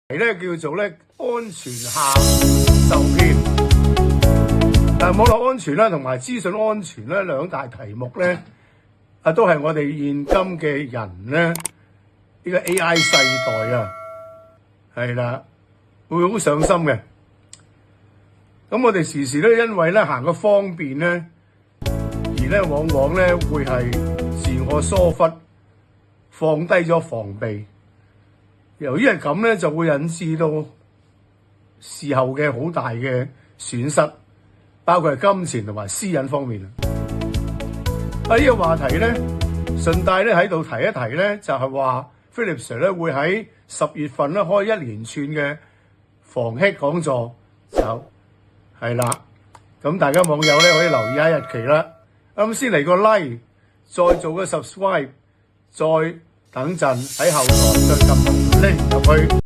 咧叫做咧安全下受騙。網絡安全啦，同埋資訊安全咧兩大題目咧，都係我哋現今嘅人咧呢個 AI 世代啊，係啦，會好上心嘅。咁我哋時時都因為咧行個方便咧，而咧往往咧會係自我疏忽，放低咗防備。由於係咁咧，就會引致到事後嘅好大嘅損失，包括係金錢同埋私隱方面。喺呢個話題咧，順帶咧喺度提一提咧，就係話 Philip Sir 咧會喺10月份咧開一連串嘅防欺講座，就係啦。咁大家網友咧可以留意下日期啦。咁先嚟個 like， 再做個 subscribe， 再等陣喺後台再撳 link 入去。